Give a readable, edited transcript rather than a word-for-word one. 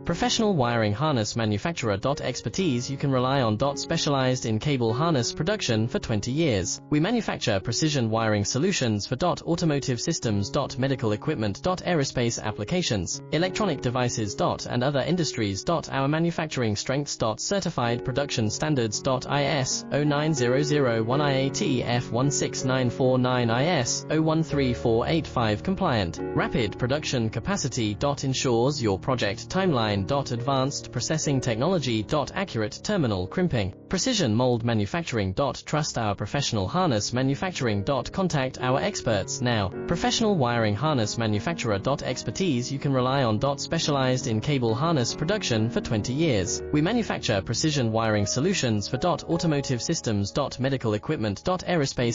Professional wiring harness manufacturer. Expertise you can rely on. Specialized in cable harness production for 20 years. We manufacture precision wiring solutions for automotive systems, medical equipment, aerospace applications, electronic devices, and other industries. Our manufacturing strengths. Certified production standards. IS 09001 IATF 16949 IS 013485 compliant. Rapid production capacity. Ensures your project timeline. Advanced processing technology. Accurate terminal crimping. Precision mold manufacturing. Trust our professional harness manufacturing. Contact our experts now. Professional wiring harness manufacturer. Expertise you can rely on. Specialized in cable harness production for 20 years. We manufacture precision wiring solutions for automotive systems, medical equipment, aerospace